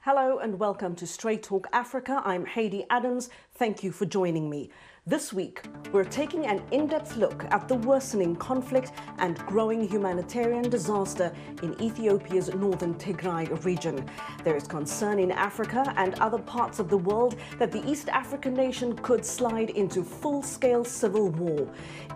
Hello and welcome to Straight Talk Africa. I'm Haydé Adams. Thank you for joining me. This week, we're taking an in-depth look at the worsening conflict and growing humanitarian disaster in Ethiopia's northern Tigray region. There is concern in Africa and other parts of the world that the East African nation could slide into full-scale civil war.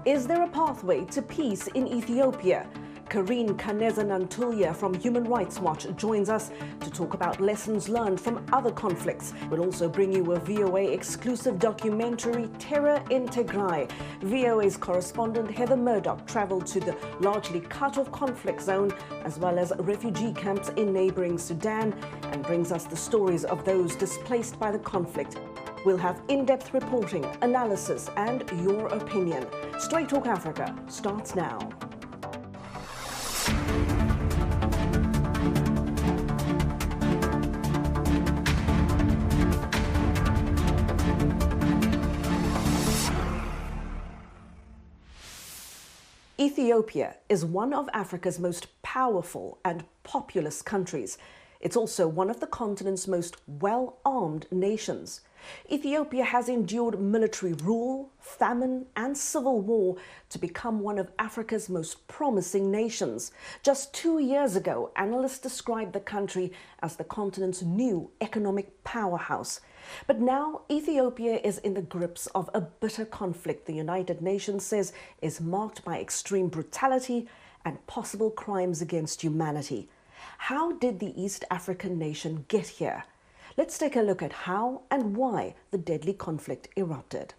Is there a pathway to peace in Ethiopia? Carine Kaneza Nantulya from Human Rights Watch joins us to talk about lessons learned from other conflicts. We'll also bring you a VOA exclusive documentary, Terror in Tigray. VOA's correspondent Heather Murdock traveled to the largely cut-off conflict zone as well as refugee camps in neighboring Sudan and brings us the stories of those displaced by the conflict. We'll have in-depth reporting, analysis and your opinion. Straight Talk Africa starts now. Ethiopia is one of Africa's most powerful and populous countries. It's also one of the continent's most well-armed nations. Ethiopia has endured military rule, famine, and civil war to become one of Africa's most promising nations. Just 2 years ago, analysts described the country as the continent's new economic powerhouse. But now Ethiopia is in the grips of a bitter conflict the United Nations says is marked by extreme brutality and possible crimes against humanity. How did the East African nation get here? Let's take a look at how and why the deadly conflict erupted.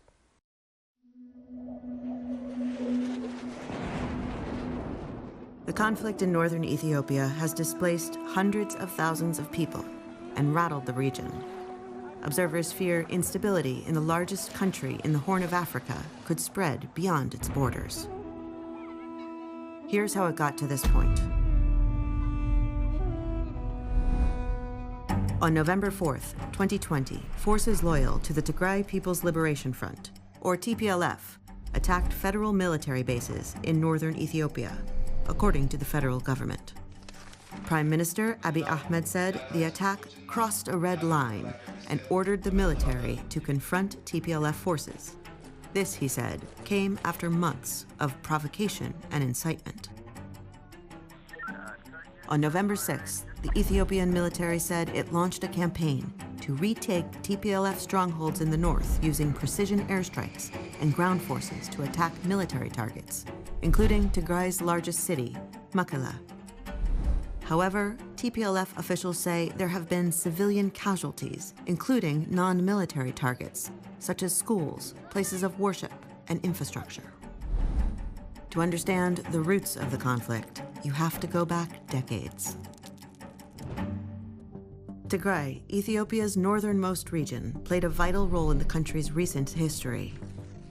The conflict in northern Ethiopia has displaced hundreds of thousands of people and rattled the region. Observers fear instability in the largest country in the Horn of Africa could spread beyond its borders. Here's how it got to this point. On November 4th, 2020, forces loyal to the Tigray People's Liberation Front, or Tplf, attacked federal military bases in northern Ethiopia, according to the federal government. Prime Minister Abiy Ahmed said the attack crossed a red line and ordered the military to confront Tplf forces. This, he said, came after months of provocation and incitement. On November 6th, the Ethiopian military said it launched a campaign to retake Tplf strongholds in the north using precision airstrikes and ground forces to attack military targets, including Tigray's largest city, Mekelle. However, Tplf officials say there have been civilian casualties, including non-military targets, such as schools, places of worship, and infrastructure. To understand the roots of the conflict, you have to go back decades. Tigray, Ethiopia's northernmost region, played a vital role in the country's recent history.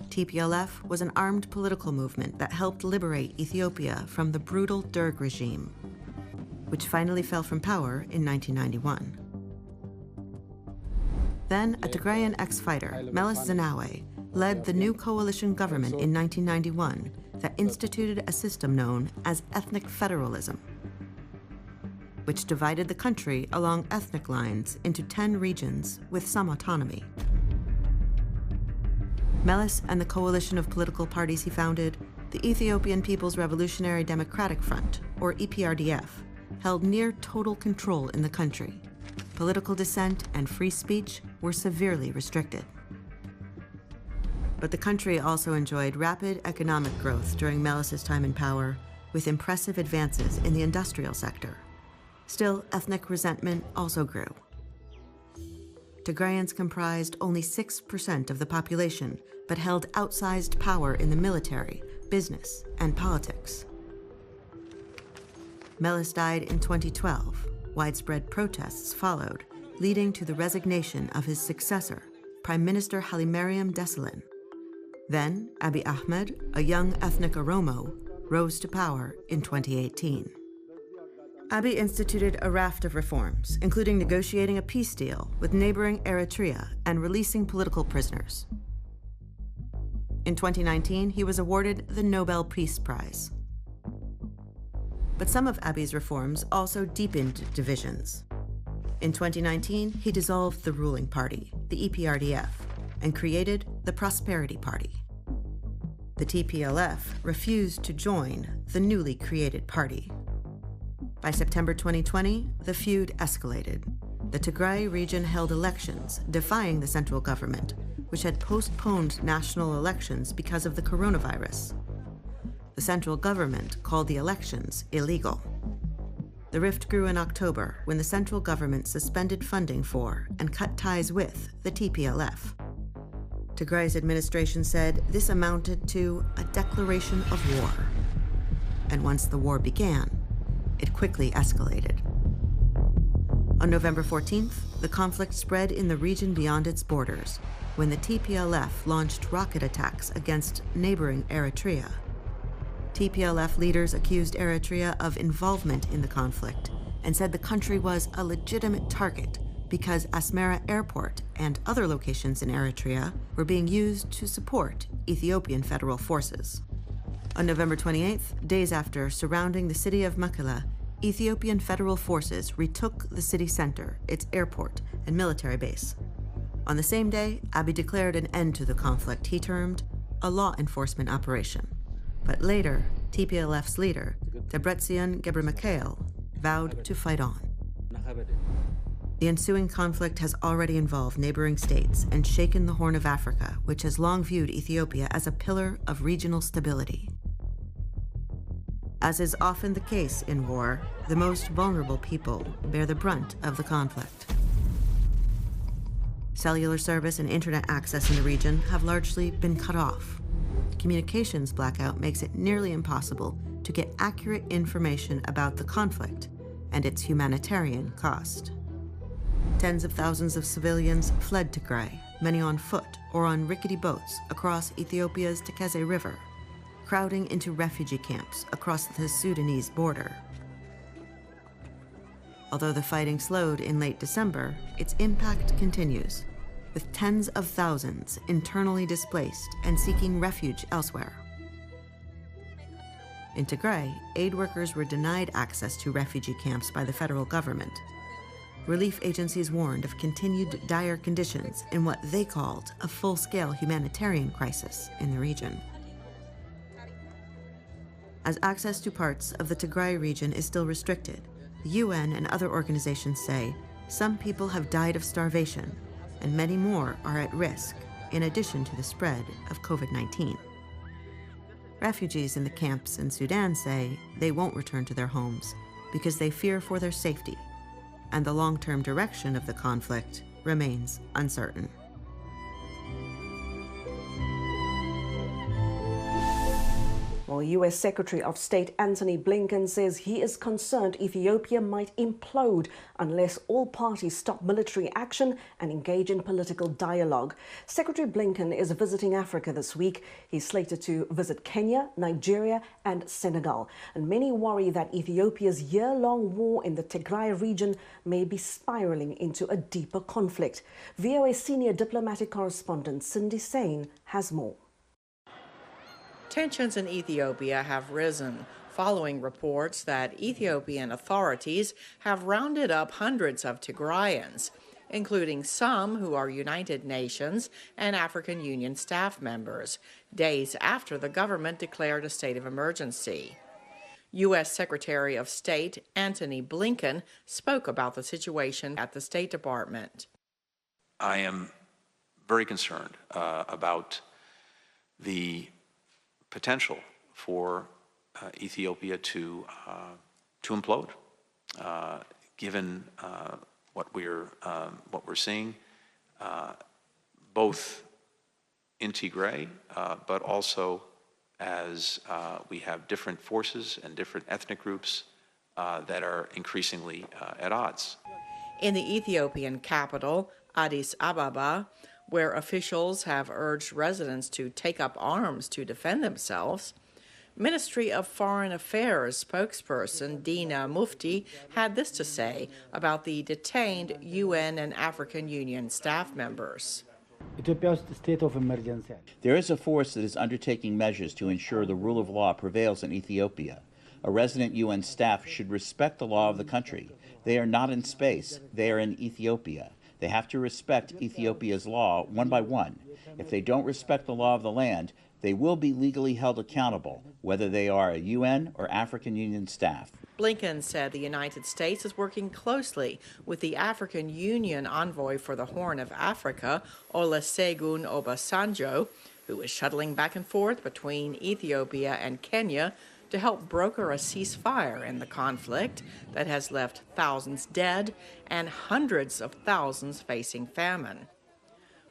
Tplf was an armed political movement that helped liberate Ethiopia from the brutal Derg regime, which finally fell from power in 1991. Then a Tigrayan ex-fighter, Meles Zenawi, led the new coalition government in 1991 that instituted a system known as ethnic federalism, which divided the country along ethnic lines into 10 regions with some autonomy. Meles and the coalition of political parties he founded, the Ethiopian People's Revolutionary Democratic Front, or EPRDF, held near total control in the country. Political dissent and free speech were severely restricted. But the country also enjoyed rapid economic growth during Meles's time in power, with impressive advances in the industrial sector. Still, ethnic resentment also grew. Tigrayans comprised only 6% of the population, but held outsized power in the military, business, and politics. Meles died in 2012. Widespread protests followed, leading to the resignation of his successor, Prime Minister Hailemariam Desalegn. Then, Abiy Ahmed, a young ethnic Oromo, rose to power in 2018. Abiy instituted a raft of reforms, including negotiating a peace deal with neighboring Eritrea and releasing political prisoners. In 2019, he was awarded the Nobel Peace Prize. But some of Abiy's reforms also deepened divisions. In 2019, he dissolved the ruling party, the EPRDF, and created the Prosperity Party. The TPLF refused to join the newly created party. By September 2020, the feud escalated. The Tigray region held elections, defying the central government, which had postponed national elections because of the coronavirus. The central government called the elections illegal. The rift grew in October when the central government suspended funding for and cut ties with the TPLF. Tigray's administration said this amounted to a declaration of war. And once the war began, it quickly escalated. On November 14th, the conflict spread in the region beyond its borders when the TPLF launched rocket attacks against neighboring Eritrea. TPLF leaders accused Eritrea of involvement in the conflict and said the country was a legitimate target because Asmara Airport and other locations in Eritrea were being used to support Ethiopian federal forces. On November 28th, days after surrounding the city of Mekelle, Ethiopian federal forces retook the city center, its airport, and military base. On the same day, Abiy declared an end to the conflict he termed a law enforcement operation. But later, TPLF's leader, Debretsion Gebremichael, vowed to fight on. The ensuing conflict has already involved neighboring states and shaken the Horn of Africa, which has long viewed Ethiopia as a pillar of regional stability. As is often the case in war, the most vulnerable people bear the brunt of the conflict. Cellular service and internet access in the region have largely been cut off. The communications blackout makes it nearly impossible to get accurate information about the conflict and its humanitarian cost. Tens of thousands of civilians fled Tigray, many on foot or on rickety boats across Ethiopia's Tekeze River, crowding into refugee camps across the Sudanese border. Although the fighting slowed in late December, its impact continues, with tens of thousands internally displaced and seeking refuge elsewhere. In Tigray, aid workers were denied access to refugee camps by the federal government. Relief agencies warned of continued dire conditions in what they called a full-scale humanitarian crisis in the region. As access to parts of the Tigray region is still restricted, the UN and other organizations say some people have died of starvation and many more are at risk, in addition to the spread of COVID-19. Refugees in the camps in Sudan say they won't return to their homes because they fear for their safety, and the long-term direction of the conflict remains uncertain. Well, U.S. Secretary of State Antony Blinken says he is concerned Ethiopia might implode unless all parties stop military action and engage in political dialogue. Secretary Blinken is visiting Africa this week. He's slated to visit Kenya, Nigeria and Senegal. And many worry that Ethiopia's year-long war in the Tigray region may be spiraling into a deeper conflict. VOA senior diplomatic correspondent Cindy Sain has more. Tensions in Ethiopia have risen following reports that Ethiopian authorities have rounded up hundreds of Tigrayans, including some who are United Nations and African Union staff members, days after the government declared a state of emergency. U.S. Secretary of State Antony Blinken spoke about the situation at the State Department. I am very concerned about the potential for Ethiopia to implode, given what we're seeing, both in Tigray, but also as we have different forces and different ethnic groups that are increasingly at odds. In the Ethiopian capital, Addis Ababa, where officials have urged residents to take up arms to defend themselves, Ministry of Foreign Affairs spokesperson Dina Mufti had this to say about the detained UN and African Union staff members. There is a force that is undertaking measures to ensure the rule of law prevails in Ethiopia. A resident UN staff should respect the law of the country. They are not in space. They are in Ethiopia. They have to respect Ethiopia's law one by one. If they don't respect the law of the land, they will be legally held accountable, whether they are a UN or African Union staff. Blinken said the United States is working closely with the African Union envoy for the Horn of Africa, Olusegun Obasanjo, who is shuttling back and forth between Ethiopia and Kenya to help broker a ceasefire in the conflict that has left thousands dead and hundreds of thousands facing famine.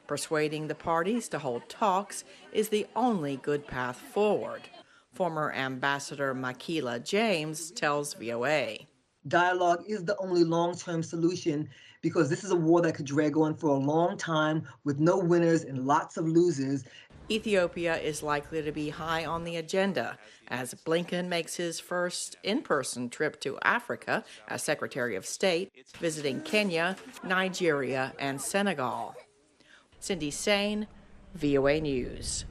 Persuading the parties to hold talks is the only good path forward. Former Ambassador Makila James tells VOA. Dialogue is the only long-term solution because this is a war that could drag on for a long time with no winners and lots of losers. Ethiopia is likely to be high on the agenda as Blinken makes his first in-person trip to Africa as Secretary of State, visiting Kenya, Nigeria, and Senegal. Cindy Sain, VOA News.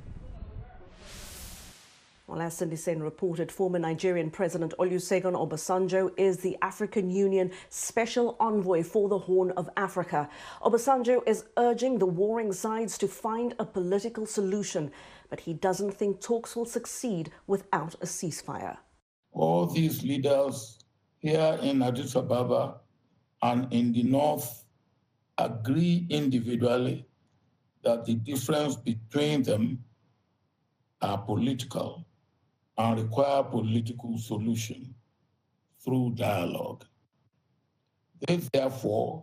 Well, as Cindy Sen reported, former Nigerian President Olusegun Obasanjo is the African Union Special Envoy for the Horn of Africa. Obasanjo is urging the warring sides to find a political solution, but he doesn't think talks will succeed without a ceasefire. All these leaders here in Addis Ababa and in the north agree individually that the difference between them are political and require political solution through dialogue. This, therefore,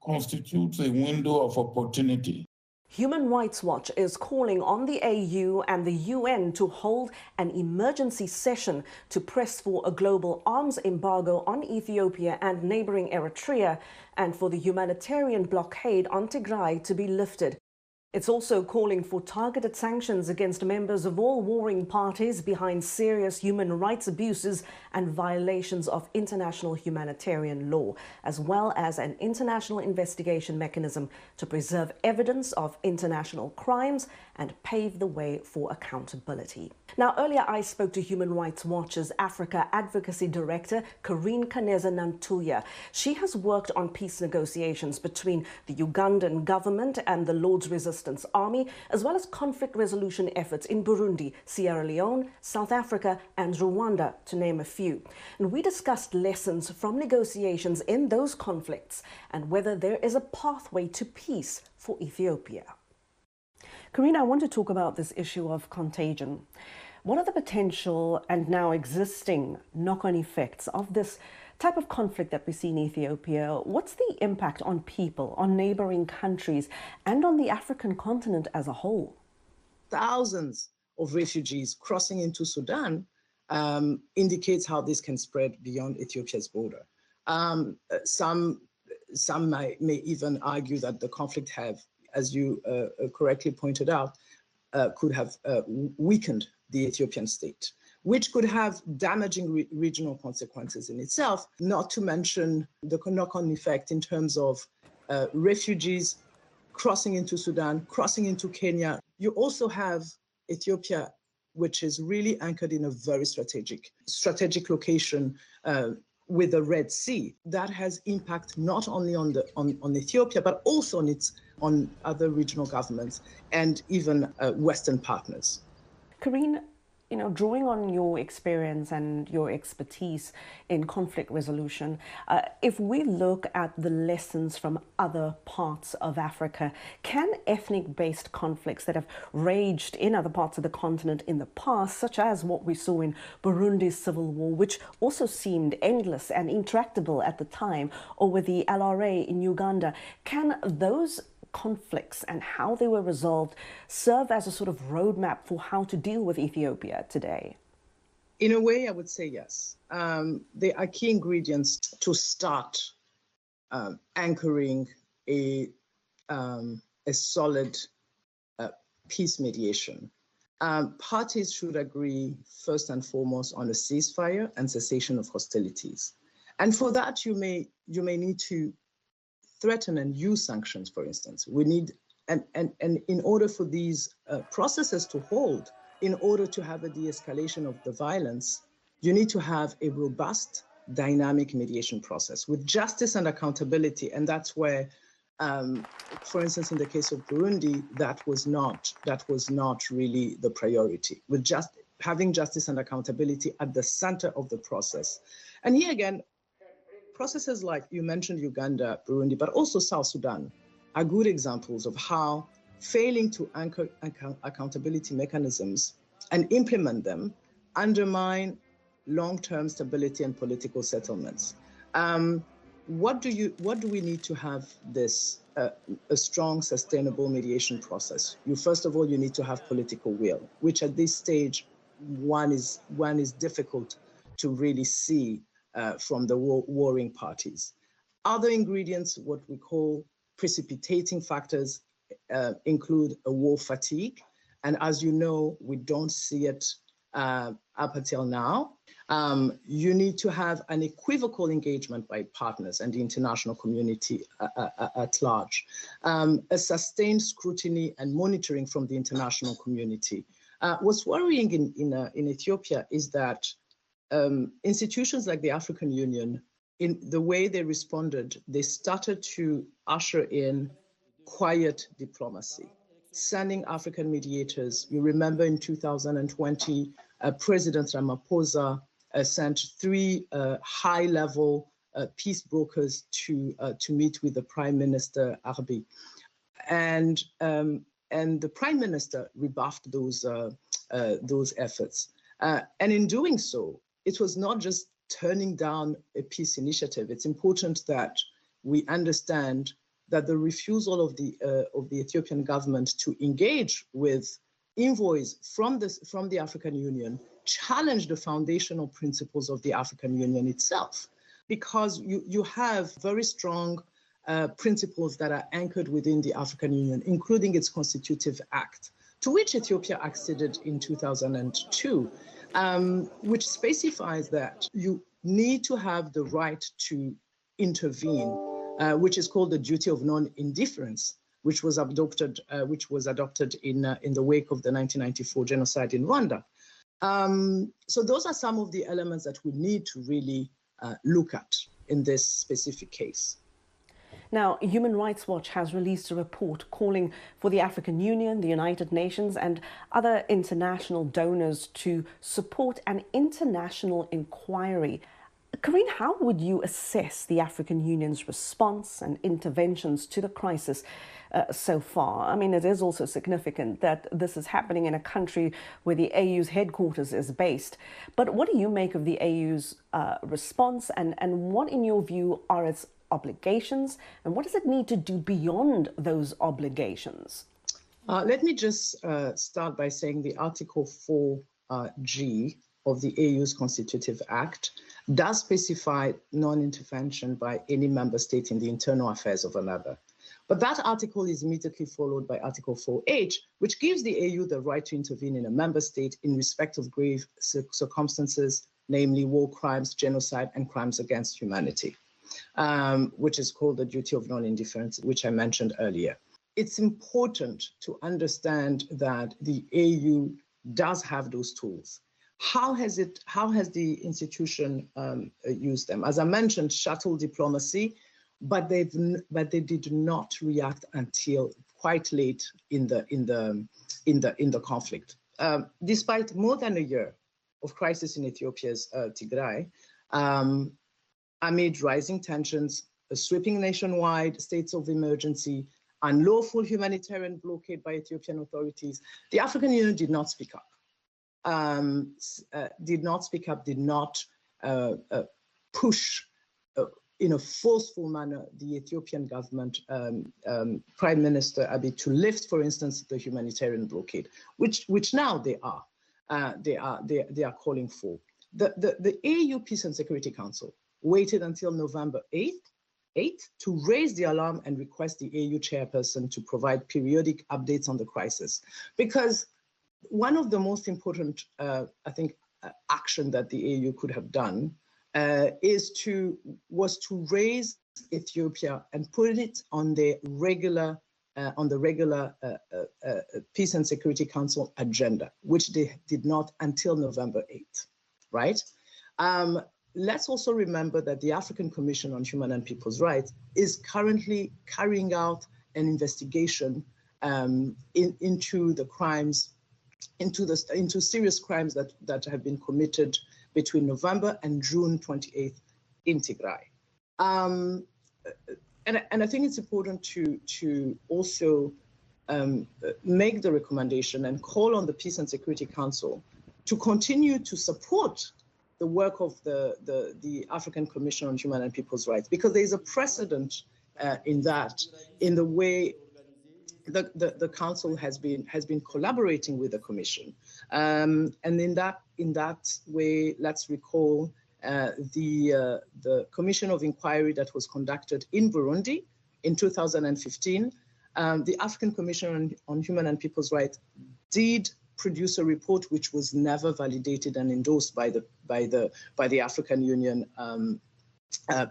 constitutes a window of opportunity. Human Rights Watch is calling on the AU and the UN to hold an emergency session to press for a global arms embargo on Ethiopia and neighboring Eritrea and for the humanitarian blockade on Tigray to be lifted. It's also calling for targeted sanctions against members of all warring parties behind serious human rights abuses and violations of international humanitarian law, as well as an international investigation mechanism to preserve evidence of international crimes and pave the way for accountability. Now, earlier I spoke to Human Rights Watch's Africa Advocacy Director, Carine Kaneza Nantulya. She has worked on peace negotiations between the Ugandan government and the Lord's Resistance Army, as well as conflict resolution efforts in Burundi, Sierra Leone, South Africa, and Rwanda, to name a few. And we discussed lessons from negotiations in those conflicts and whether there is a pathway to peace for Ethiopia. Carine, I want to talk about this issue of contagion. What are the potential and now existing knock-on effects of this type of conflict that we see in Ethiopia? What's the impact on people, on neighboring countries, and on the African continent as a whole? Thousands of refugees crossing into Sudan indicates how this can spread beyond Ethiopia's border. Some may even argue that the conflict have, as you correctly pointed out, could have weakened the Ethiopian state, which could have damaging regional consequences in itself, not to mention the knock-on effect in terms of refugees crossing into Sudan, crossing into Kenya. You also have Ethiopia, which is really anchored in a very strategic location with the Red Sea. That has impact not only on Ethiopia, but also on other regional governments and even Western partners. Carine, drawing on your experience and your expertise in conflict resolution, if we look at the lessons from other parts of Africa, can ethnic-based conflicts that have raged in other parts of the continent in the past, such as what we saw in Burundi's civil war, which also seemed endless and intractable at the time, or with the LRA in Uganda, can those conflicts and how they were resolved serve as a sort of roadmap for how to deal with Ethiopia today? In a way, I would say yes. They are key ingredients to start anchoring a solid peace mediation. Parties should agree first and foremost on a ceasefire and cessation of hostilities. And for that, you may need to threaten and use sanctions, for instance. We need, and in order for these processes to hold, in order to have a de-escalation of the violence, you need to have a robust, dynamic mediation process with justice and accountability. And that's where, for instance, in the case of Burundi, that was not really the priority, with just having justice and accountability at the center of the process. And here again, processes like you mentioned Uganda, Burundi, but also South Sudan are good examples of how failing to anchor accountability mechanisms and implement them undermine long-term stability and political settlements. What do we need to have this a strong, sustainable mediation process? First of all, you need to have political will, which at this stage, one is difficult to really see from the warring parties. Other ingredients, what we call precipitating factors, include a war fatigue. And as you know, we don't see it up until now. You need to have an equivocal engagement by partners and the international community at large. A sustained scrutiny and monitoring from the international community. What's worrying in Ethiopia is that institutions like the African Union, in the way they responded, they started to usher in quiet diplomacy, sending African mediators. You remember in 2020, President Ramaphosa sent 3 high-level peace brokers to meet with the Prime Minister Abiy, and the Prime Minister rebuffed those efforts. And in doing so, it was not just turning down a peace initiative. It's important that we understand that the refusal of the Ethiopian government to engage with envoys from the African Union challenged the foundational principles of the African Union itself, because you have very strong principles that are anchored within the African Union, including its constitutive act, to which Ethiopia acceded in 2002, which specifies that you need to have the right to intervene, which is called the Duty of Non-Indifference, which was adopted in the wake of the 1994 genocide in Rwanda. So those are some of the elements that we need to really look at in this specific case. Now, Human Rights Watch has released a report calling for the African Union, the United Nations, and other international donors to support an international inquiry. Carine, how would you assess the African Union's response and interventions to the crisis so far? I mean, it is also significant that this is happening in a country where the AU's headquarters is based. But what do you make of the AU's response, and what, in your view, are its obligations, and what does it need to do beyond those obligations? Let me just start by saying the Article 4G of the AU's Constitutive Act does specify non-intervention by any member state in the internal affairs of another. But that article is immediately followed by Article 4H, which gives the AU the right to intervene in a member state in respect of grave circumstances, namely war crimes, genocide, and crimes against humanity. Which is called the Duty of Non-Indifference, which I mentioned earlier. It's important to understand that the AU does have those tools. How has the institution used them? As I mentioned, shuttle diplomacy, but they did not react until quite late in the conflict. Despite more than a year of crisis in Ethiopia's Tigray, amid rising tensions, a sweeping nationwide states of emergency, unlawful humanitarian blockade by Ethiopian authorities, the African Union did not speak up. Did not push in a forceful manner the Ethiopian government, Prime Minister Abiy, to lift, for instance, the humanitarian blockade, which now they are calling for. The AU Peace and Security Council waited until November 8th to raise the alarm and request the AU chairperson to provide periodic updates on the crisis. Because one of the most important, action that the AU could have done was to raise Ethiopia and put it on the regular Peace and Security Council agenda, which they did not until November 8th, right? Let's also remember that the African Commission on Human and People's Rights is currently carrying out an investigation into the crimes, into serious crimes that have been committed between November and June 28th in Tigray. And I think it's important to also make the recommendation and call on the Peace and Security Council to continue to support the work of the African Commission on Human and People's Rights, because there is a precedent in the way the council has been collaborating with the commission, and in that way, let's recall the commission of inquiry that was conducted in Burundi in 2015. The African Commission on Human and People's Rights did produce a report which was never validated and endorsed by the African Union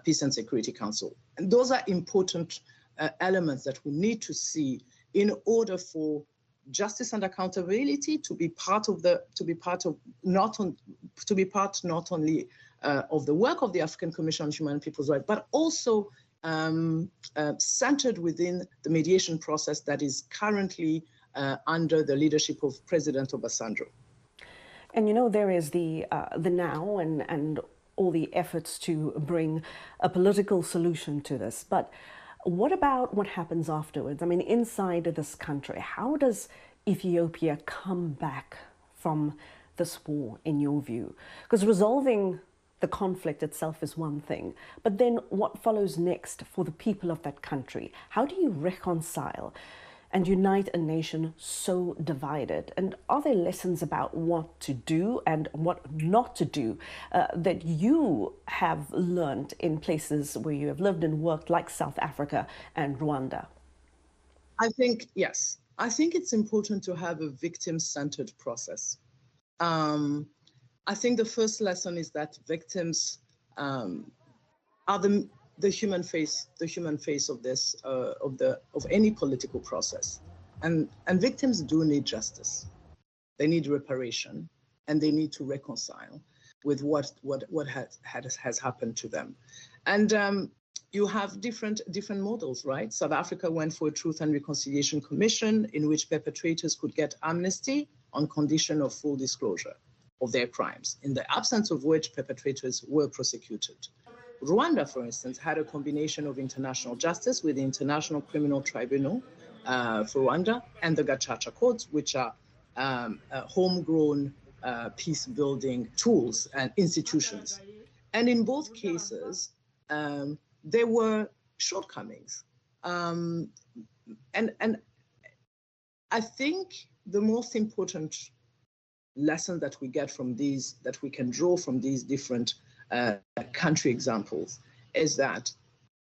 Peace and Security Council. And those are important elements that we need to see in order for justice and accountability to be part not only of the work of the African Commission on Human and People's Rights, but also centered within the mediation process that is currently under the leadership of President Obasanjo. And you know, there is the now and all the efforts to bring a political solution to this. But what about what happens afterwards? I mean, inside this country, how does Ethiopia come back from this war, in your view? Because resolving the conflict itself is one thing, but then what follows next for the people of that country? How do you reconcile and unite a nation so divided? And are there lessons about what to do and what not to do that you have learned in places where you have lived and worked, like South Africa and Rwanda? I think, yes. I think it's important to have a victim-centered process. I think the first lesson is that victims are the human face of this of any political process, and victims do need justice. They need reparation, and they need to reconcile with what has happened to them. And you have different models, right? South Africa went for a Truth and Reconciliation Commission in which perpetrators could get amnesty on condition of full disclosure of their crimes, in the absence of which perpetrators were prosecuted. Rwanda, for instance, had a combination of international justice with the International Criminal Tribunal for Rwanda and the Gacaca courts, which are homegrown peace-building tools and institutions. And in both cases, there were shortcomings. And I think the most important lesson that we get from these, that we can draw from these different country examples, is that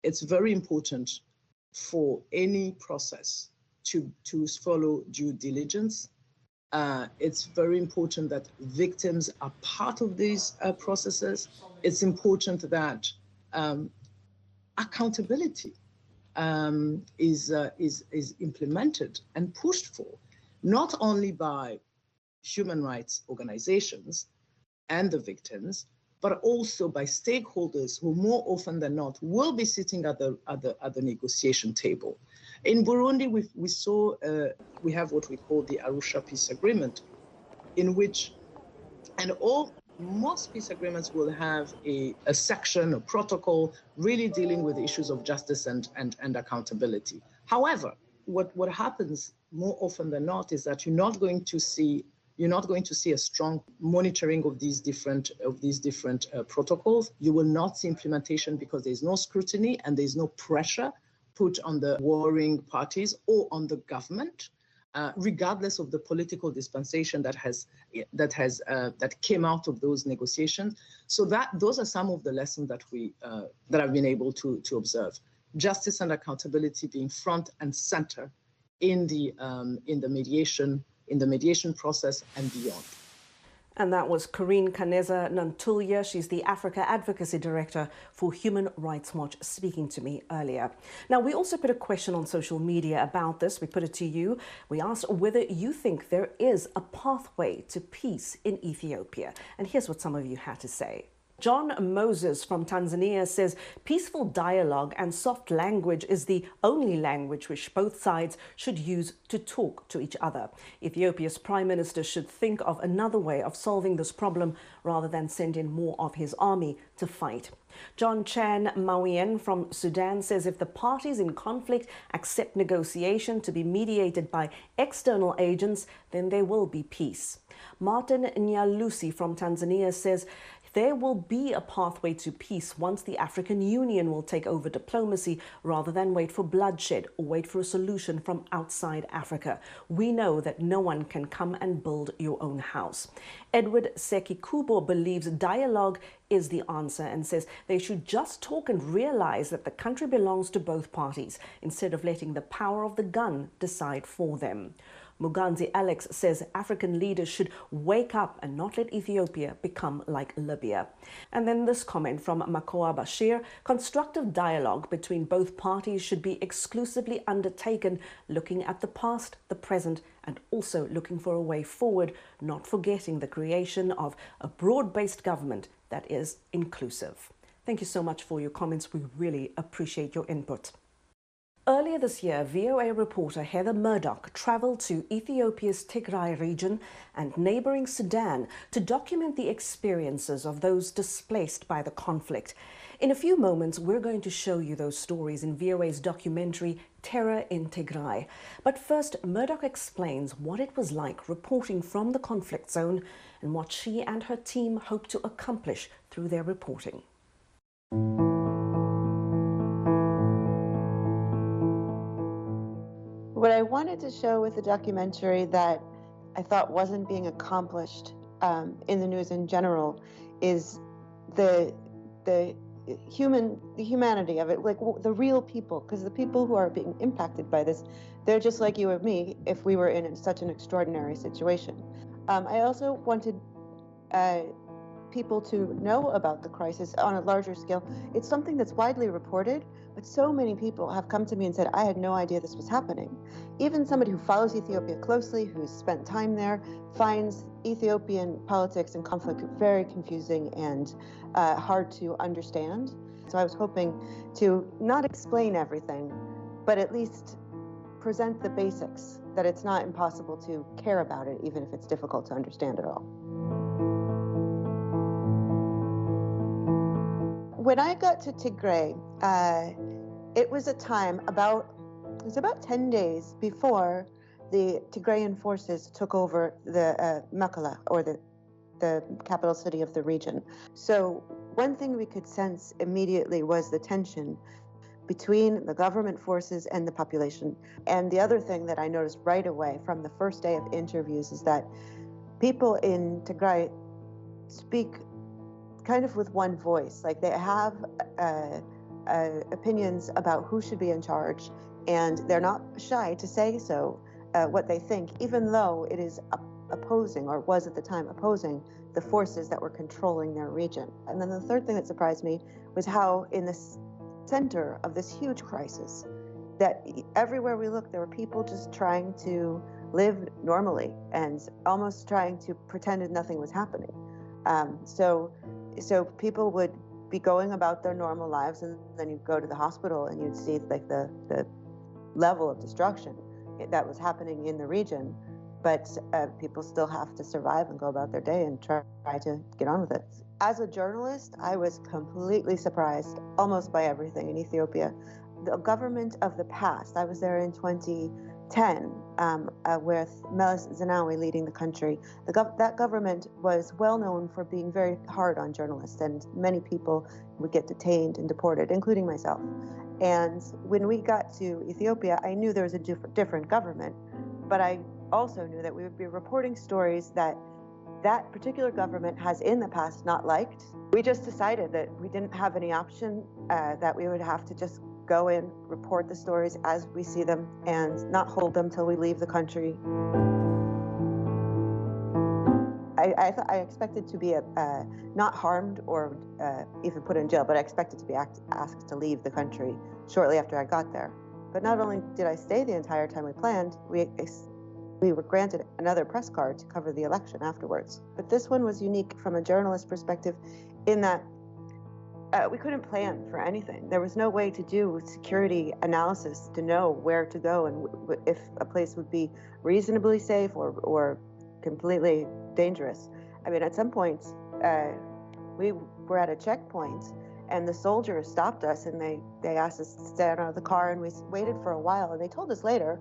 it's very important for any process to follow due diligence. It's very important that victims are part of these processes. It's important that accountability is implemented and pushed for, not only by human rights organizations and the victims, but also by stakeholders who more often than not will be sitting at the negotiation table. In Burundi, we have what we call the Arusha Peace Agreement, in which, most peace agreements will have a section, a protocol, really dealing with issues of justice and accountability. However, what happens more often than not is that you're not going to see a strong monitoring of these different protocols. You will not see implementation because there's no scrutiny and there's no pressure put on the warring parties or on the government, regardless of the political dispensation that came out of those negotiations. So those are some of the lessons that I've been able to observe. Justice and accountability being front and center in the mediation process and beyond. And that was Carine Kaneza Nantulya. She's the Africa Advocacy Director for Human Rights Watch, speaking to me earlier. Now, we also put a question on social media about this. We put it to you. We asked whether you think there is a pathway to peace in Ethiopia. And here's what some of you had to say. John Moses from Tanzania says peaceful dialogue and soft language is the only language which both sides should use to talk to each other. Ethiopia's Prime Minister should think of another way of solving this problem rather than send in more of his army to fight. John Chan Mawien from Sudan says if the parties in conflict accept negotiation to be mediated by external agents, then there will be peace. Martin Nyalusi from Tanzania says there will be a pathway to peace once the African Union will take over diplomacy rather than wait for bloodshed or wait for a solution from outside Africa. We know that no one can come and build your own house. Edward Sekikubo believes dialogue is the answer and says they should just talk and realize that the country belongs to both parties instead of letting the power of the gun decide for them. Muganzi Alex says African leaders should wake up and not let Ethiopia become like Libya. And then this comment from Makoa Bashir: constructive dialogue between both parties should be exclusively undertaken, looking at the past, the present, and also looking for a way forward, not forgetting the creation of a broad-based government that is inclusive. Thank you so much for your comments. We really appreciate your input. Earlier this year, VOA reporter Heather Murdock travelled to Ethiopia's Tigray region and neighbouring Sudan to document the experiences of those displaced by the conflict. In a few moments, we're going to show you those stories in VOA's documentary Terror in Tigray. But first, Murdock explains what it was like reporting from the conflict zone and what she and her team hope to accomplish through their reporting. What I wanted to show with the documentary that I thought wasn't being accomplished in the news in general is the humanity of it, like the real people, because the people who are being impacted by this, they're just like you or me if we were in such an extraordinary situation. I also wanted people to know about the crisis on a larger scale. It's something that's widely reported, but so many people have come to me and said, I had no idea this was happening. Even somebody who follows Ethiopia closely, who's spent time there, finds Ethiopian politics and conflict very confusing and hard to understand. So I was hoping to not explain everything, but at least present the basics, that it's not impossible to care about it, even if it's difficult to understand it all. When I got to Tigray, it was a time about 10 days before the Tigrayan forces took over the Mekelle, or the capital city of the region. So one thing we could sense immediately was the tension between the government forces and the population. And the other thing that I noticed right away from the first day of interviews is that people in Tigray speak kind of with one voice. Like they have opinions about who should be in charge, and they're not shy to say so, what they think, even though it is opposing, or was at the time opposing, the forces that were controlling their region. And then the third thing that surprised me was how in the center of this huge crisis, that everywhere we looked, there were people just trying to live normally and almost trying to pretend that nothing was happening. So people would be going about their normal lives, and then you'd go to the hospital and you'd see like the level of destruction that was happening in the region, but people still have to survive and go about their day and try to get on with it. As a journalist, I was completely surprised almost by everything in Ethiopia. The government of the past, I was there in 2010 with Meles Zenawi leading the country. That government was well known for being very hard on journalists, and many people would get detained and deported, including myself. And when we got to Ethiopia, I knew there was a different government, but I also knew that we would be reporting stories that particular government has in the past not liked. We just decided that we didn't have any option, that we would have to just go in, report the stories as we see them, and not hold them till we leave the country. I expected to be not harmed or even put in jail, but I expected to be asked to leave the country shortly after I got there. But not only did I stay the entire time we planned, we were granted another press card to cover the election afterwards. But this one was unique from a journalist perspective in that we couldn't plan for anything. There was no way to do security analysis to know where to go and if a place would be reasonably safe or completely dangerous. I mean, at some points, we were at a checkpoint and the soldiers stopped us and they asked us to stand out of the car, and we waited for a while, and they told us later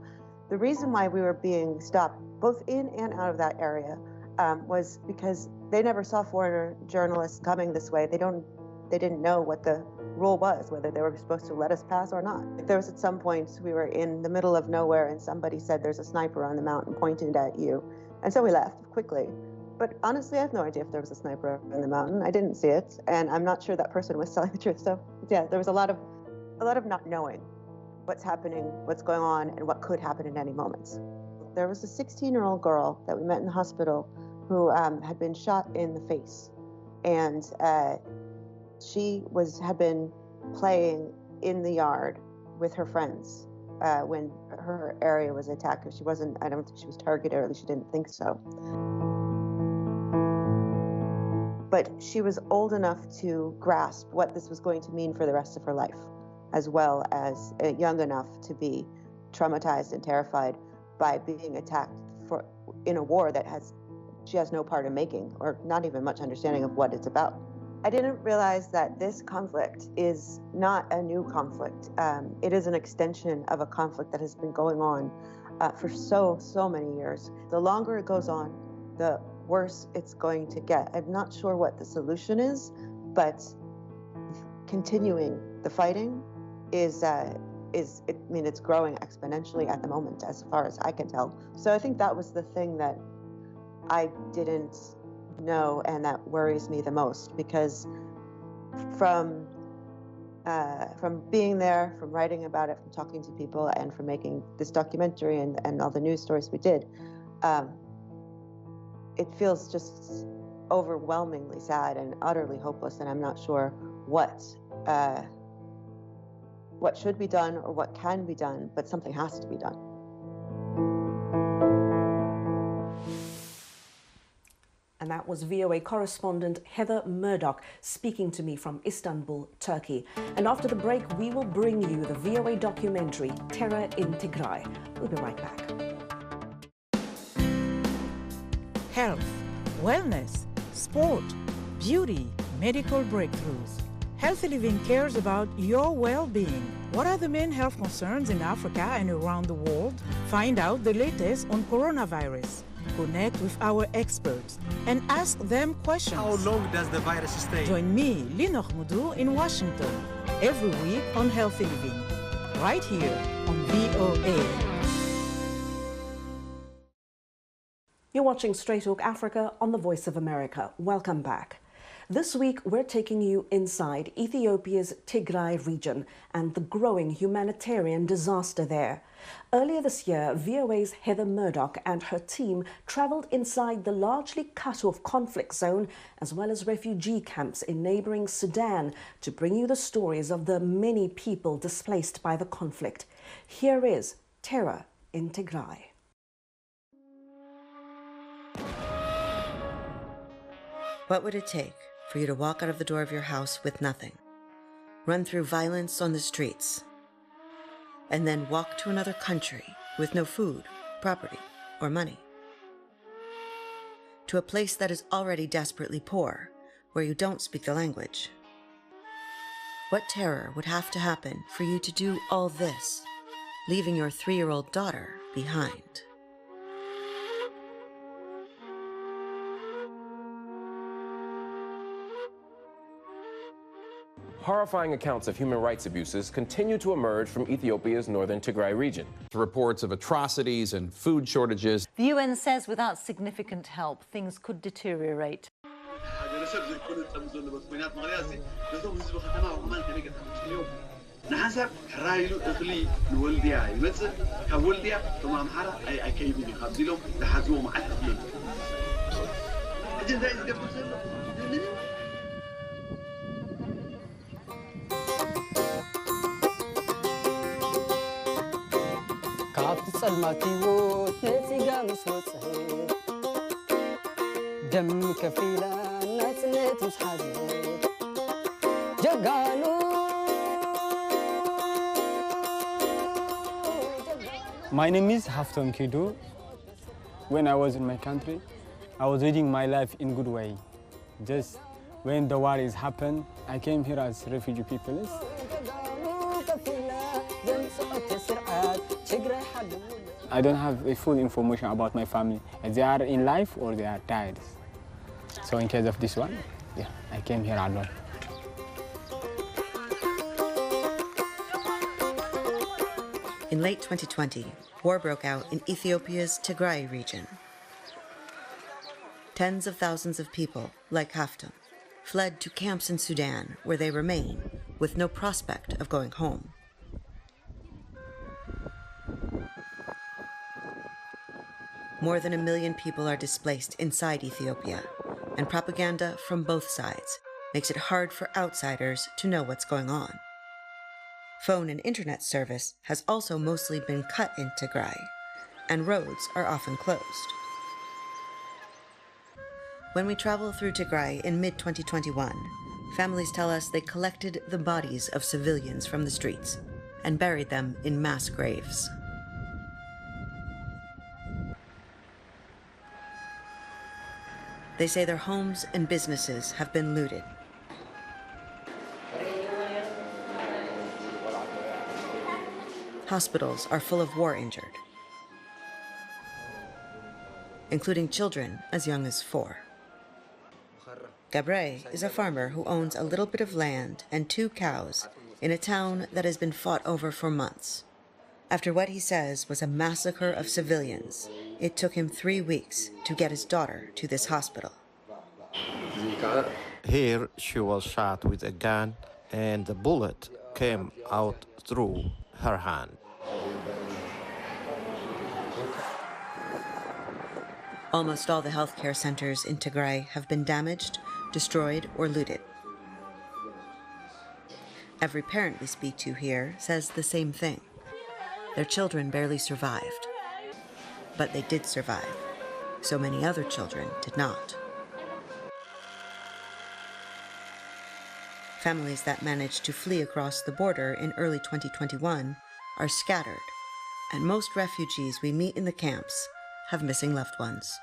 the reason why we were being stopped both in and out of that area was because they never saw foreigner journalists coming this way. They didn't know what the rule was, whether they were supposed to let us pass or not. There was at some points we were in the middle of nowhere and somebody said there's a sniper on the mountain pointed at you. And so we left quickly. But honestly, I have no idea if there was a sniper on the mountain. I didn't see it, and I'm not sure that person was telling the truth. So yeah, there was a lot of not knowing what's happening, what's going on, and what could happen at any moment. There was a 16-year-old girl that we met in the hospital who had been shot in the face, and she had been playing in the yard with her friends when her area was attacked. I don't think she was targeted, or at least she didn't think so. But she was old enough to grasp what this was going to mean for the rest of her life, as well as young enough to be traumatized and terrified by being attacked in a war that she has no part in making, or not even much understanding of what it's about. I didn't realize that this conflict is not a new conflict. It is an extension of a conflict that has been going on for so many years. The longer it goes on, the worse it's going to get. I'm not sure what the solution is, but continuing the fighting it's growing exponentially at the moment, as far as I can tell. So I think that was the thing that I didn't know and that worries me the most, because from being there, from writing about it, from talking to people, and from making this documentary and all the news stories we did, it feels just overwhelmingly sad and utterly hopeless, and I'm not sure what should be done or what can be done, but something has to be done. And that was VOA correspondent Heather Murdock speaking to me from Istanbul, Turkey. And after the break, we will bring you the VOA documentary, Terror in Tigray. We'll be right back. Health, wellness, sport, beauty, medical breakthroughs. Healthy Living cares about your well-being. What are the main health concerns in Africa and around the world? Find out the latest on coronavirus. Connect with our experts and ask them questions. How long does the virus stay? Join me, Linor Moudou, in Washington, every week on Healthy Living, right here on VOA. You're watching Straight Talk Africa on the Voice of America. Welcome back. This week, we're taking you inside Ethiopia's Tigray region and the growing humanitarian disaster there. Earlier this year, VOA's Heather Murdock and her team travelled inside the largely cut-off conflict zone, as well as refugee camps in neighbouring Sudan, to bring you the stories of the many people displaced by the conflict. Here is Terror in Tigray. What would it take for you to walk out of the door of your house with nothing, run through violence on the streets, and then walk to another country with no food, property, or money? To a place that is already desperately poor, where you don't speak the language. What terror would have to happen for you to do all this, leaving your 3-year-old daughter behind? Horrifying accounts of human rights abuses continue to emerge from Ethiopia's northern Tigray region. Reports of atrocities and food shortages. The UN says without significant help, things could deteriorate. دم كفيلة ناس مش حاجة My name is Hafton Kidu. When I was in my country, I was leading my life in good way. Just when the war is happened, I came here as refugee people. I don't have a full information about my family. They are in life or they are died. So in case of this one, yeah, I came here alone. In late 2020, war broke out in Ethiopia's Tigray region. Tens of thousands of people, like Haftam, fled to camps in Sudan, where they remain, with no prospect of going home. More than 1 million people are displaced inside Ethiopia, and propaganda from both sides makes it hard for outsiders to know what's going on. Phone and internet service has also mostly been cut in Tigray, and roads are often closed. When we travel through Tigray in mid-2021, families tell us they collected the bodies of civilians from the streets and buried them in mass graves. They say their homes and businesses have been looted. Hospitals are full of war injured, including children as young as 4. Gabre is a farmer who owns a little bit of land and 2 cows in a town that has been fought over for months. After what he says was a massacre of civilians, it took him 3 weeks to get his daughter to this hospital. Here she was shot with a gun and the bullet came out through her hand. Almost all the healthcare centers in Tigray have been damaged, destroyed, or looted. Every parent we speak to here says the same thing. Their children barely survived. But they did survive. So many other children did not. Families that managed to flee across the border in early 2021 are scattered, and most refugees we meet in the camps have missing loved ones.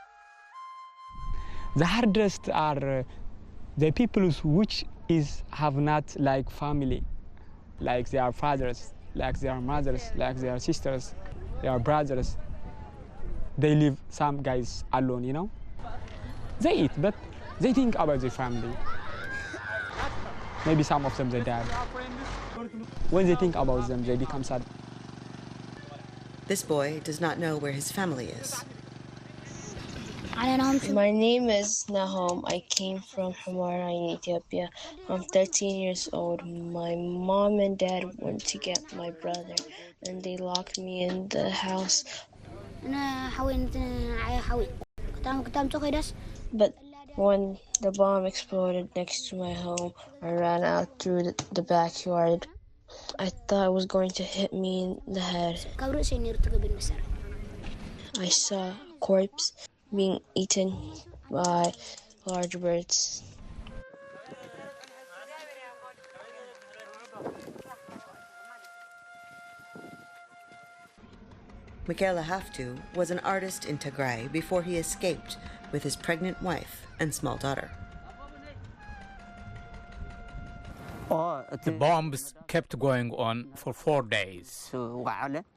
The hardest are the people which have not like family, like their fathers, like their mothers, like their sisters, their brothers. They leave some guys alone, you know? They eat, but they think about their family. Maybe some of them they die. When they think about them, they become sad. This boy does not know where his family is. My name is Nahom. I came from HABARI in Ethiopia. I'm 13 years old. My mom and dad went to get my brother, and they locked me in the house. But when the bomb exploded next to my home, I ran out through the backyard. I thought it was going to hit me in the head. I saw a corpse being eaten by large birds. Michaela Haftu was an artist in Tigray before he escaped with his pregnant wife and small daughter. The bombs kept going on for 4 days.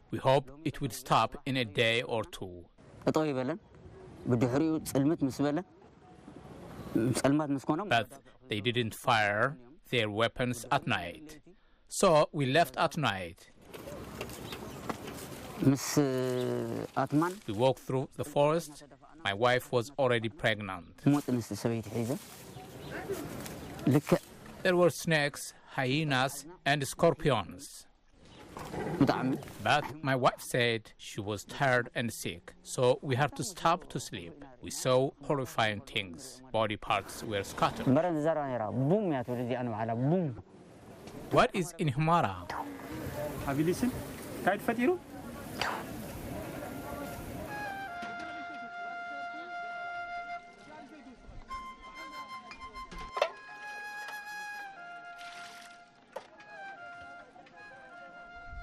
We hope it would stop in a day or 2. But they didn't fire their weapons at night. So we left at night. We walked through the forest. My wife was already pregnant. There were snakes, hyenas, and scorpions. But my wife said she was tired and sick, so we had to stop to sleep. We saw horrifying things. Body parts were scattered. What is in Humara? Have you listened?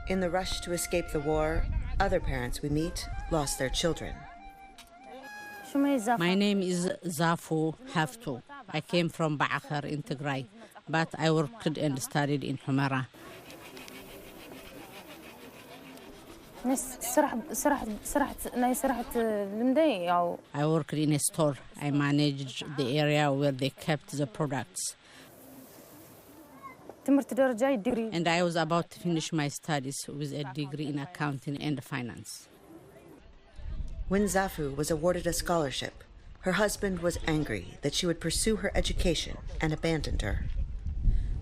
In the rush to escape the war, other parents we meet lost their children. My name is Zafu Haftu. I came from Ba'akhar in Tigray, but I worked and studied in Humara. I worked in a store. I managed the area where they kept the products. And I was about to finish my studies with a degree in accounting and finance. When Zafu was awarded a scholarship, her husband was angry that she would pursue her education and abandoned her.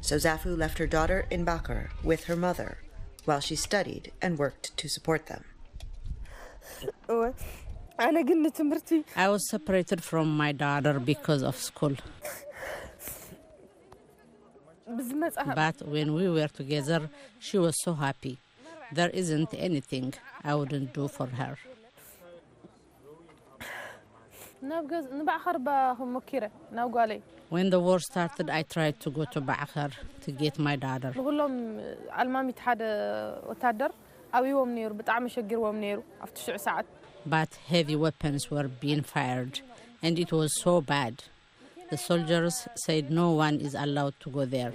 So Zafu left her daughter in Bakr with her mother while she studied and worked to support them. I was separated from my daughter because of school. But when we were together, she was so happy. There isn't anything I wouldn't do for her. When the war started, I tried to go to Ba'akhar to get my daughter. But heavy weapons were being fired, and it was so bad. The soldiers said no one is allowed to go there.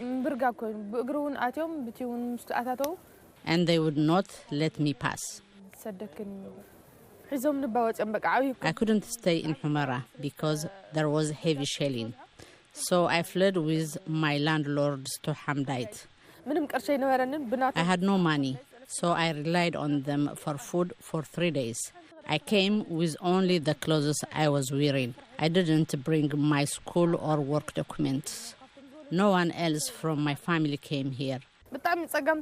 And they would not let me pass. I couldn't stay in Humara because there was heavy shelling. So I fled with my landlords to Hamdait. I had no money, so I relied on them for food for 3 days. I came with only the clothes I was wearing. I didn't bring my school or work documents. No one else from my family came here.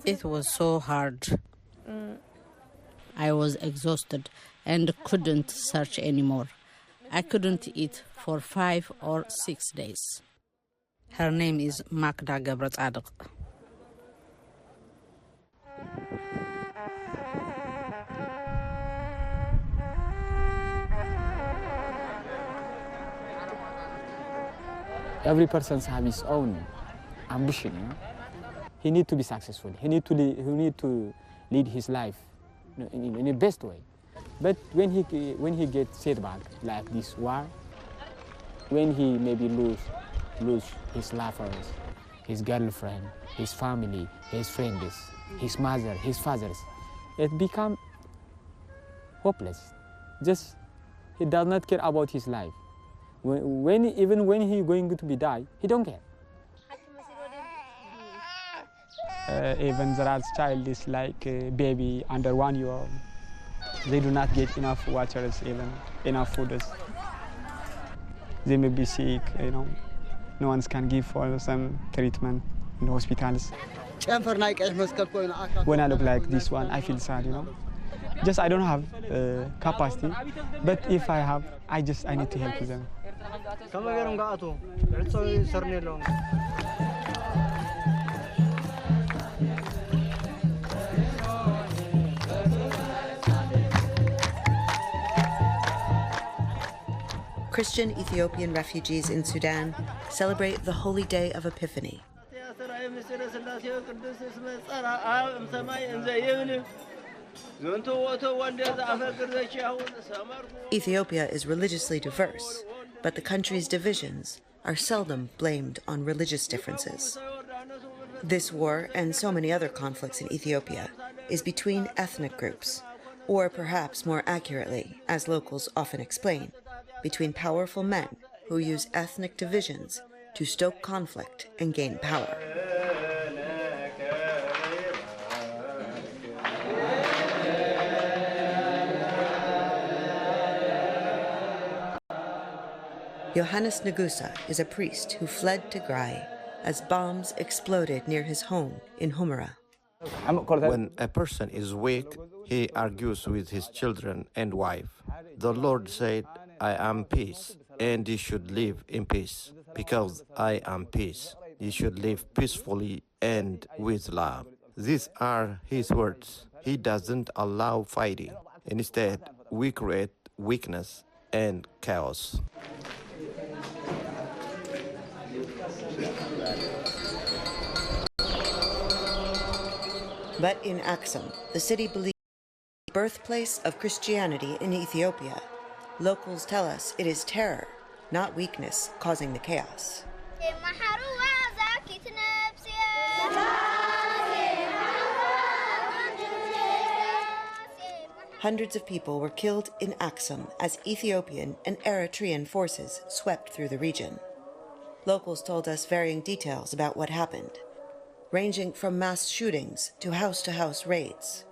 It was so hard. I was exhausted and couldn't search anymore. I couldn't eat for 5 or 6 days. Her name is Magda Gebretzadek. Every person has his own ambition. You know? He needs to be successful. He needs to lead his life in the best way. But when he gets setback like this war, when he maybe lose his lovers, his girlfriend, his family, his friends, his mother, his fathers, it becomes hopeless. Just he does not care about his life. Even when he going to be die, he don't care. Even Zarad's child is like a baby under 1 year old. They do not get enough water, even enough food. They may be sick, you know. No one can give for some treatment in the hospitals. When I look like this one, I feel sad, you know. Just I don't have capacity, but if I have, I need to help them. Christian Ethiopian refugees in Sudan celebrate the holy day of Epiphany. Ethiopia is religiously diverse, but the country's divisions are seldom blamed on religious differences. This war, and so many other conflicts in Ethiopia, is between ethnic groups, or perhaps more accurately, as locals often explain, between powerful men who use ethnic divisions to stoke conflict and gain power. Johannes Nagusa is a priest who fled Tigray as bombs exploded near his home in Humara. When a person is weak, he argues with his children and wife. The Lord said, I am peace, and you should live in peace. Because I am peace, you should live peacefully and with love. These are his words. He doesn't allow fighting. Instead, we create weakness and chaos. But in Aksum, the city believed the birthplace of Christianity in Ethiopia, locals tell us it is terror, not weakness, causing the chaos. Hundreds of people were killed in Aksum as Ethiopian and Eritrean forces swept through the region. Locals told us varying details about what happened, ranging from mass shootings to house-to-house raids.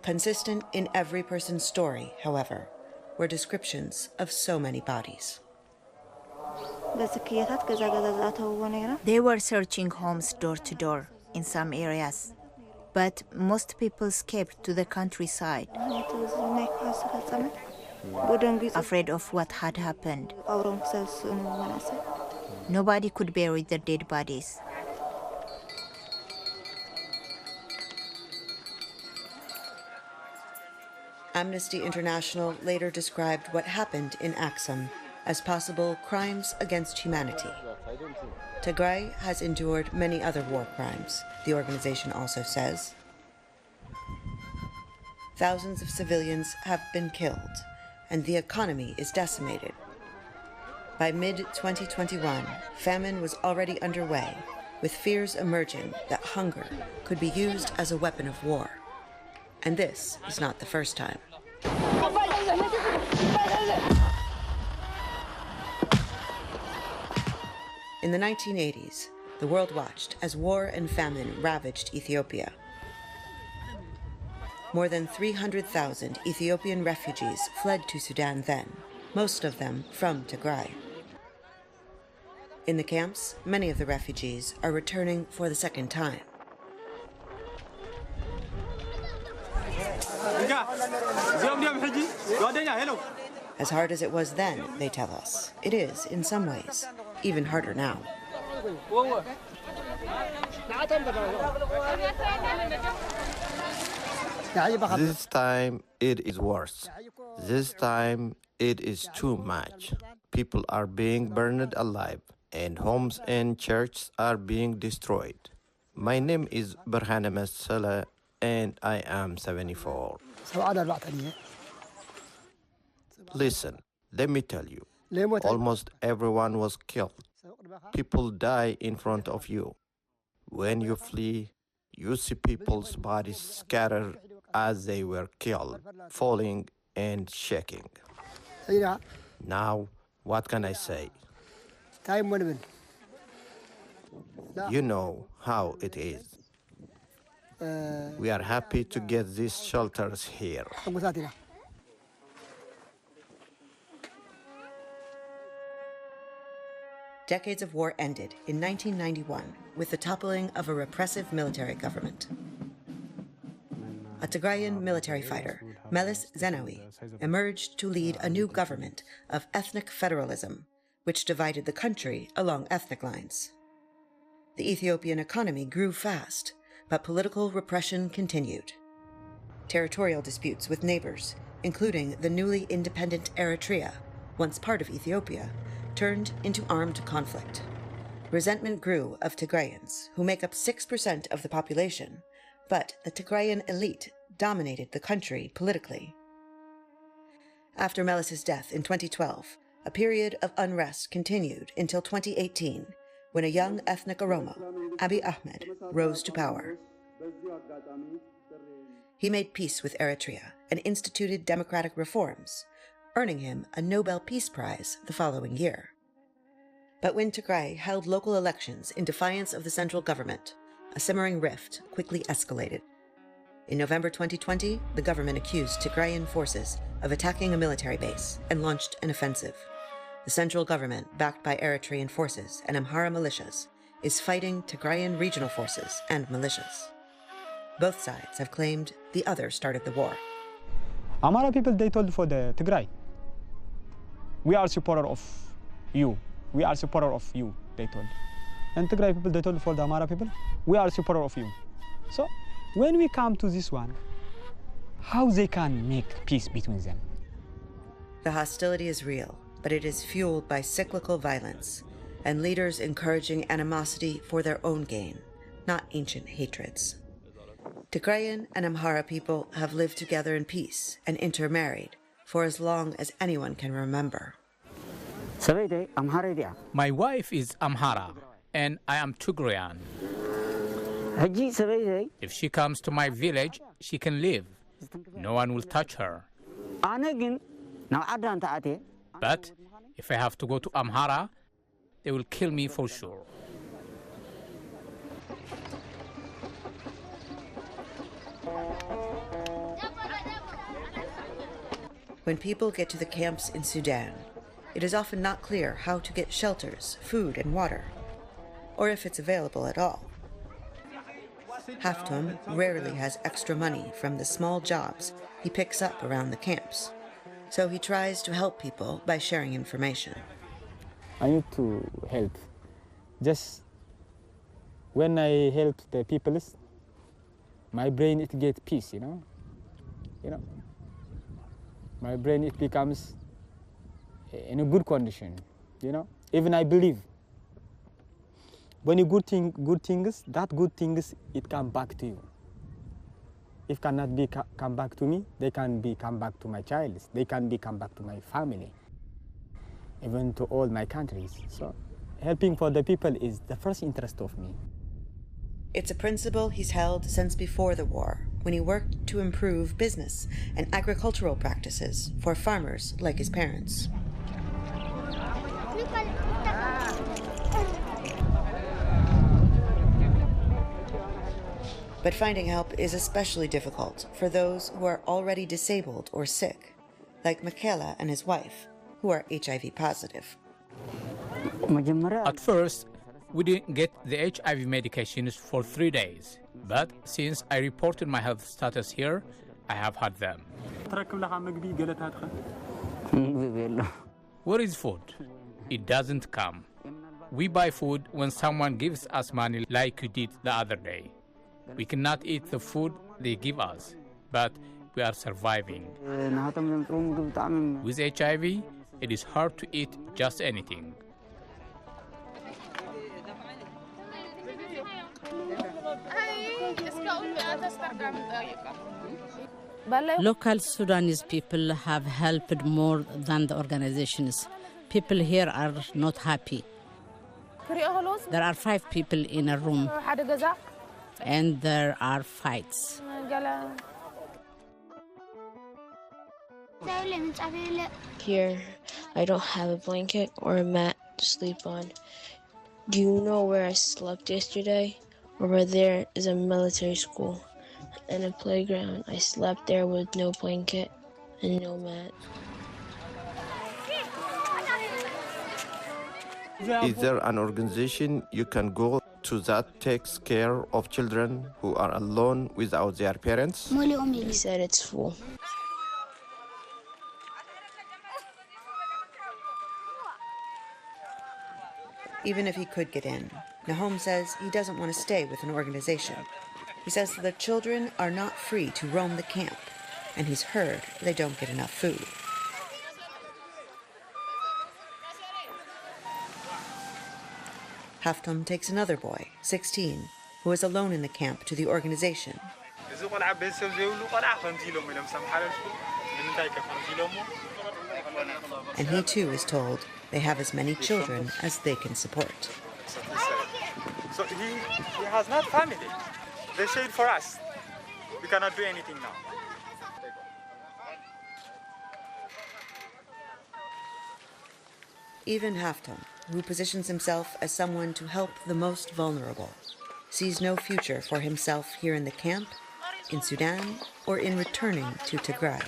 Consistent in every person's story, however, were descriptions of so many bodies. They were searching homes door to door in some areas, but most people escaped to the countryside, afraid of what had happened. Nobody could bury the dead bodies. Amnesty International later described what happened in Aksum as possible crimes against humanity. Tigray has endured many other war crimes, the organization also says. Thousands of civilians have been killed, and the economy is decimated. By mid-2021, famine was already underway, with fears emerging that hunger could be used as a weapon of war. And this is not the first time. In the 1980s, the world watched as war and famine ravaged Ethiopia. More than 300,000 Ethiopian refugees fled to Sudan then, most of them from Tigray. In the camps, many of the refugees are returning for the second time. As hard as it was then, they tell us, it is, in some ways, even harder now. This time it is worse. This time it is too much. People are being burned alive, and homes and churches are being destroyed. My name is Berhane Masala, and I am 74. Listen, let me tell you, almost everyone was killed. People die in front of you. When you flee, you see people's bodies scattered as they were killed, falling and shaking. Now, what can I say? You know how it is. We are happy to get these shelters here. Decades of war ended in 1991 with the toppling of a repressive military government. A Tigrayan military fighter, Meles Zenawi, emerged to lead a new government of ethnic federalism, which divided the country along ethnic lines. The Ethiopian economy grew fast, but political repression continued. Territorial disputes with neighbors, including the newly independent Eritrea, once part of Ethiopia, turned into armed conflict. Resentment grew of Tigrayans, who make up 6% of the population, but the Tigrayan elite dominated the country politically. After Meles's death in 2012, a period of unrest continued until 2018, when a young ethnic Oromo, Abiy Ahmed, rose to power. He made peace with Eritrea and instituted democratic reforms, earning him a Nobel Peace Prize the following year. But when Tigray held local elections in defiance of the central government, a simmering rift quickly escalated. In November 2020, the government accused Tigrayan forces of attacking a military base and launched an offensive. The central government, backed by Eritrean forces and Amhara militias, is fighting Tigrayan regional forces and militias. Both sides have claimed the other started the war. Amhara people, they told for the Tigray, we are supporter of you. We are supporter of you, they told. And Tigray people, they told for the Amhara people, we are supporter of you. So when we come to this one, how they can make peace between them? The hostility is real, but it is fueled by cyclical violence and leaders encouraging animosity for their own gain, not ancient hatreds. Tigrayan and Amhara people have lived together in peace and intermarried for as long as anyone can remember. My wife is Amhara, and I am Tigrayan. If she comes to my village, she can live. No one will touch her. But if I have to go to Amhara, they will kill me for sure. When people get to the camps in Sudan, it is often not clear how to get shelters, food, and water, or if it's available at all. Haftum rarely has extra money from the small jobs he picks up around the camps, so he tries to help people by sharing information. I need to help. Just when I help the people, my brain it gets peace, you know. My brain it becomes in a good condition, you know. Even I believe when you good things, that good things it come back to you. If cannot be come back to me, they can be come back to my child. They can be come back to my family, even to all my countries. So helping for the people is the first interest of me. It's a principle he's held since before the war, when he worked to improve business and agricultural practices for farmers like his parents. But finding help is especially difficult for those who are already disabled or sick, like Michaela and his wife, who are HIV positive. At first, we didn't get the HIV medications for 3 days. But since I reported my health status here, I have had them. Where is food? It doesn't come. We buy food when someone gives us money like you did the other day. We cannot eat the food they give us, but we are surviving. With HIV, it is hard to eat just anything. Local Sudanese people have helped more than the organizations. People here are not happy. There are 5 people in a room, and there are fights. Here, I don't have a blanket or a mat to sleep on. Do you know where I slept yesterday? Over there is a military school and a playground. I slept there with no blanket and no mat. Is there an organization you can go to that takes care of children who are alone without their parents? He said it's full. Even if he could get in, Nahom says he doesn't want to stay with an organization. He says the children are not free to roam the camp, and he's heard they don't get enough food. Haftum takes another boy, 16, who is alone in the camp to the organization. And he too is told they have as many children as they can support. So he has not family. They shade for us. We cannot do anything now. Even Haftum, who positions himself as someone to help the most vulnerable, sees no future for himself here in the camp, in Sudan, or in returning to Tigray.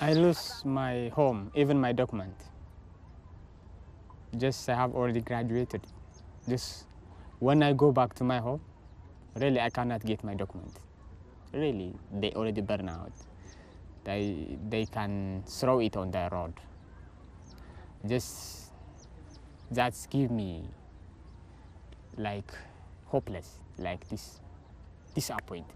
I lose my home, even my document. Just I have already graduated. Just when I go back to my home, really I cannot get my document. Really, they already burn out. They can throw it on the road. Just that's give me like hopeless, like this, disappointed.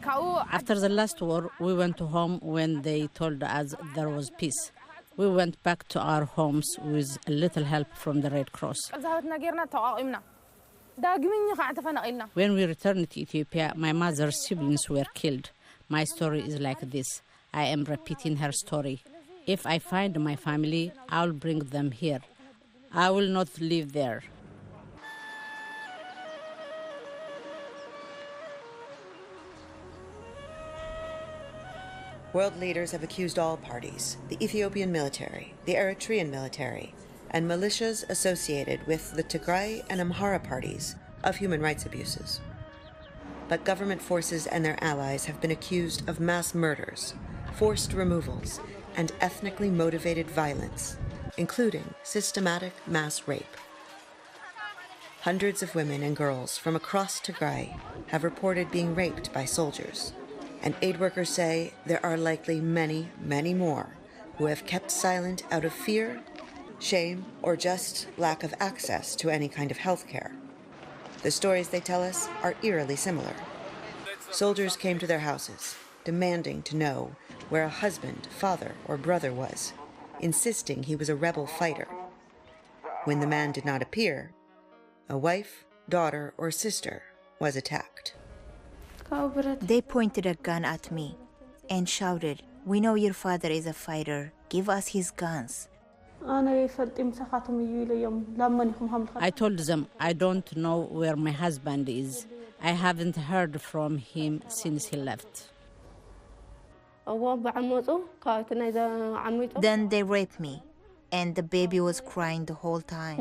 After the last war, we went home when they told us there was peace. We went back to our homes with a little help from the Red Cross. When we returned to Ethiopia, my mother's siblings were killed. My story is like this. I am repeating her story. If I find my family, I'll bring them here. I will not live there. World leaders have accused all parties, the Ethiopian military, the Eritrean military, and militias associated with the Tigray and Amhara parties of human rights abuses. But government forces and their allies have been accused of mass murders, forced removals, and ethnically motivated violence, including systematic mass rape. Hundreds of women and girls from across Tigray have reported being raped by soldiers. And aid workers say there are likely many, many more who have kept silent out of fear, shame, or just lack of access to any kind of health care. The stories they tell us are eerily similar. Soldiers came to their houses, demanding to know where a husband, father, or brother was, insisting he was a rebel fighter. When the man did not appear, a wife, daughter, or sister was attacked. They pointed a gun at me and shouted, "We know your father is a fighter. Give us his guns." I told them I don't know where my husband is. I haven't heard from him since he left. Then they raped me, and the baby was crying the whole time.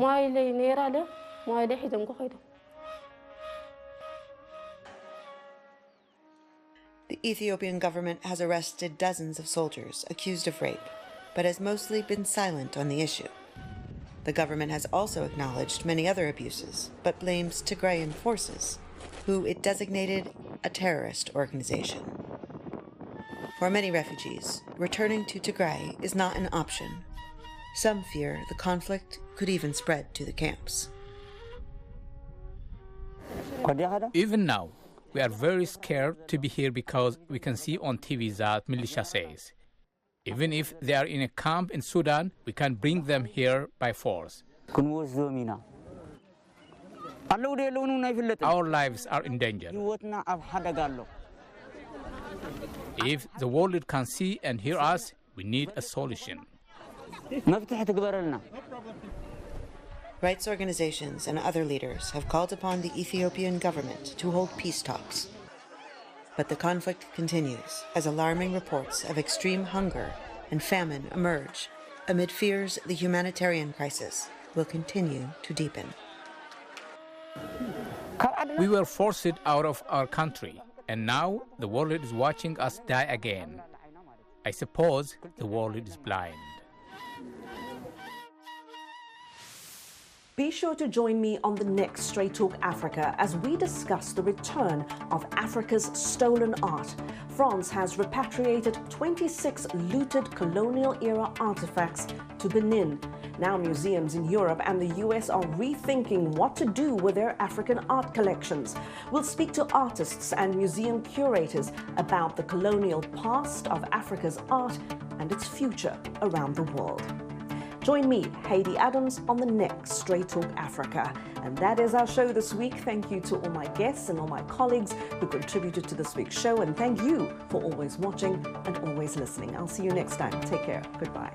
The Ethiopian government has arrested dozens of soldiers accused of rape, but has mostly been silent on the issue. The government has also acknowledged many other abuses, but blames Tigrayan forces, who it designated a terrorist organization. For many refugees, returning to Tigray is not an option. Some fear the conflict could even spread to the camps. Even now, we are very scared to be here because we can see on TV that militia says, even if they are in a camp in Sudan, we can bring them here by force. Our lives are in danger. If the world can see and hear us, we need a solution. Rights organizations and other leaders have called upon the Ethiopian government to hold peace talks. But the conflict continues as alarming reports of extreme hunger and famine emerge amid fears the humanitarian crisis will continue to deepen. We were forced out of our country, and now the world is watching us die again. I suppose the world is blind. Be sure to join me on the next Straight Talk Africa as we discuss the return of Africa's stolen art. France has repatriated 26 looted colonial-era artifacts to Benin. Now museums in Europe and the US are rethinking what to do with their African art collections. We'll speak to artists and museum curators about the colonial past of Africa's art and its future around the world. Join me, Haydé Adams, on the next Straight Talk Africa. And that is our show this week. Thank you to all my guests and all my colleagues who contributed to this week's show. And thank you for always watching and always listening. I'll see you next time. Take care. Goodbye.